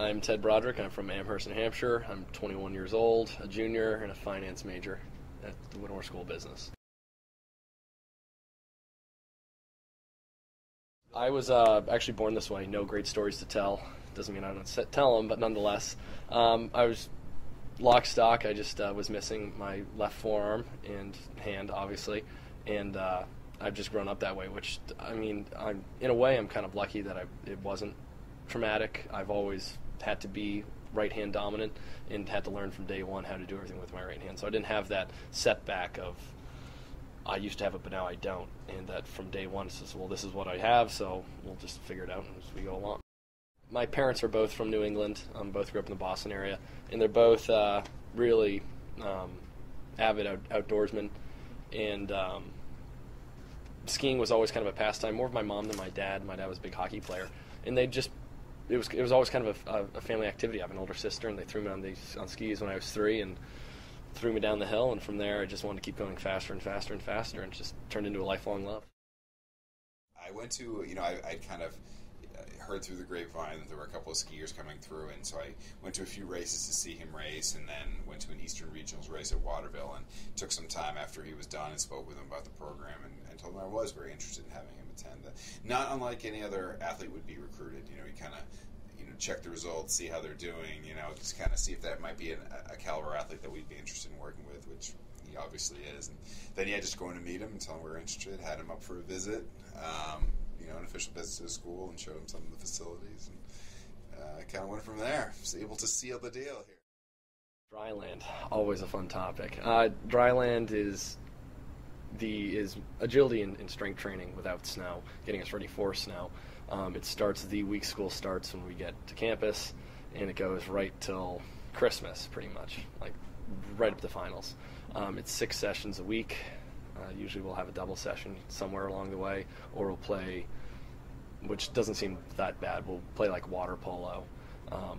I'm Ted Broderick. I'm from Amherst, New Hampshire. I'm 21 years old, a junior, and a finance major at the Whittemore School of Business. I was actually born this way. No great stories to tell. Doesn't mean I don't tell them, but nonetheless, I was lock, stock. I just was missing my left forearm and hand, obviously, and I've just grown up that way, which, I mean, in a way, I'm kind of lucky that it wasn't traumatic. I've always had to be right-hand dominant and had to learn from day one how to do everything with my right hand. So I didn't have that setback of, I used to have it, but now I don't. And that from day one, it's just, well, this is what I have, so we'll just figure it out as we go along. My parents are both from New England. Both grew up in the Boston area, and they're both really avid outdoorsmen. And skiing was always kind of a pastime, more of my mom than my dad. My dad was a big hockey player, and it was always kind of a family activity. I have an older sister, and they threw me on skis when I was 3, and threw me down the hill. And from there, I just wanted to keep going faster and faster and faster, and it just turned into a lifelong love. I went to, I kind of heard through the grapevine that there were a couple of skiers coming through, and so I went to a few races to see him race, and then went to an Eastern Regionals race at Waterville, and took some time after he was done and spoke with him about the program, and told him I was very interested in having him attend. Not unlike any other athlete would be recruited. You kind of check the results, see how they're doing, just kind of see if that might be a caliber athlete that we'd be interested in working with, which he obviously is. And then, just going to meet him and tell him we were interested, had him up for a visit, an official visit to the school, and showed him some of the facilities, and kind of went from there. Was able to seal the deal here. Dryland, always a fun topic. Dryland is agility and strength training without snow, getting us ready for snow. The week school starts when we get to campus, and it goes right till Christmas, pretty much, like right up to finals. It's 6 sessions a week. Usually we'll have a double session somewhere along the way, or we'll play, which doesn't seem that bad, we'll play like water polo.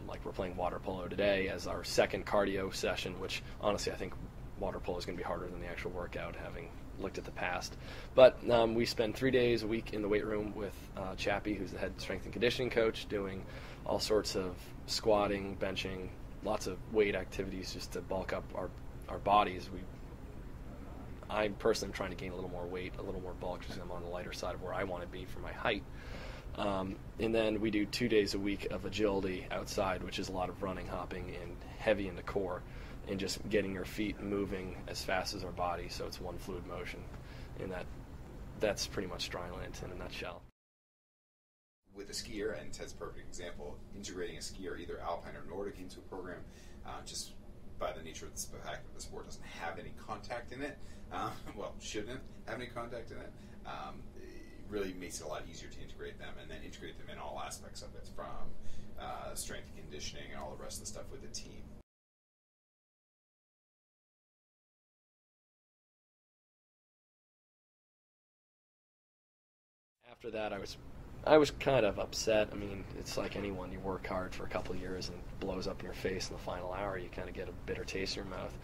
Like we're playing water polo today as our second cardio session, which honestly I think water polo is going to be harder than the actual workout, having looked at the past. But we spend 3 days a week in the weight room with Chappie, who's the head strength and conditioning coach, doing all sorts of squatting, benching, lots of weight activities just to bulk up our bodies. I personally am trying to gain a little more weight, a little more bulk, because I'm on the lighter side of where I want to be for my height. And then we do 2 days a week of agility outside, which is a lot of running, hopping, and heavy in the core, and just getting your feet moving as fast as our body, so it's one fluid motion. And that's pretty much Dryland in a nutshell. With a skier, and Ted's a perfect example, integrating a skier, either alpine or Nordic, into a program, just by the nature of the fact that the sport doesn't have any contact in it, shouldn't have any contact in it, it really makes it a lot easier to integrate them, and then integrate them in all aspects of it, from strength and conditioning and all the rest of the stuff with the team. After that, I was kind of upset. I mean, it's like anyone, you work hard for a couple of years and it blows up in your face in the final hour, you kind of get a bitter taste in your mouth.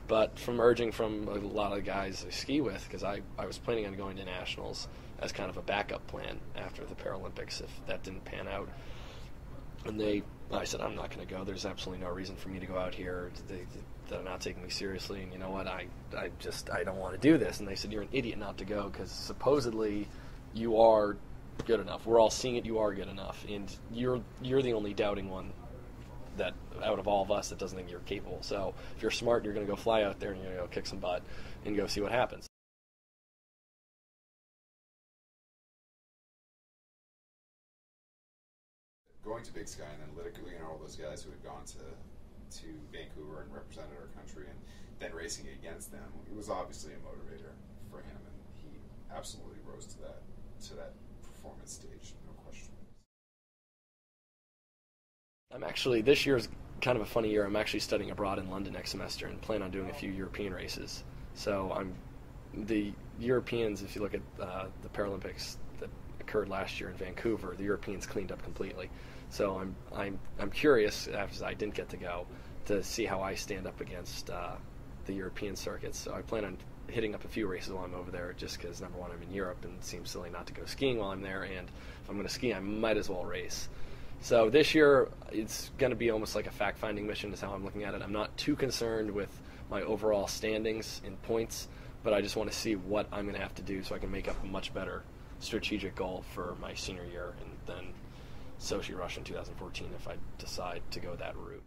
But from urging from a lot of the guys I ski with, because I was planning on going to nationals as kind of a backup plan after the Paralympics if that didn't pan out. And I said, I'm not going to go. There's absolutely no reason for me to go out here. They're not taking me seriously, and you know what? I don't want to do this. And they said, you're an idiot not to go, because supposedly you are good enough. We're all seeing it. You are good enough, and you're the only doubting one that out of all of us that doesn't think you're capable. So if you're smart, you're going to go fly out there and you're going to go kick some butt and go see what happens. Going to Big Sky, and then literally all those guys who had gone to Vancouver and represented our country, and then racing against them, it was obviously a motivator for him, and he absolutely rose to that performance stage, no question. This year's kind of a funny year. I'm actually studying abroad in London next semester and plan on doing a few European races. So the Europeans, if you look at the Paralympics that occurred last year in Vancouver, the Europeans cleaned up completely. So I'm curious, as I didn't get to go, to see how I stand up against the European circuits. So I plan on hitting up a few races while I'm over there, just because, number one, I'm in Europe and it seems silly not to go skiing while I'm there, and if I'm going to ski, I might as well race. So this year, it's going to be almost like a fact-finding mission is how I'm looking at it. I'm not too concerned with my overall standings in points, but I just want to see what I'm going to have to do so I can make up a much better strategic goal for my senior year and then Sochi Rush in 2014 if I decide to go that route.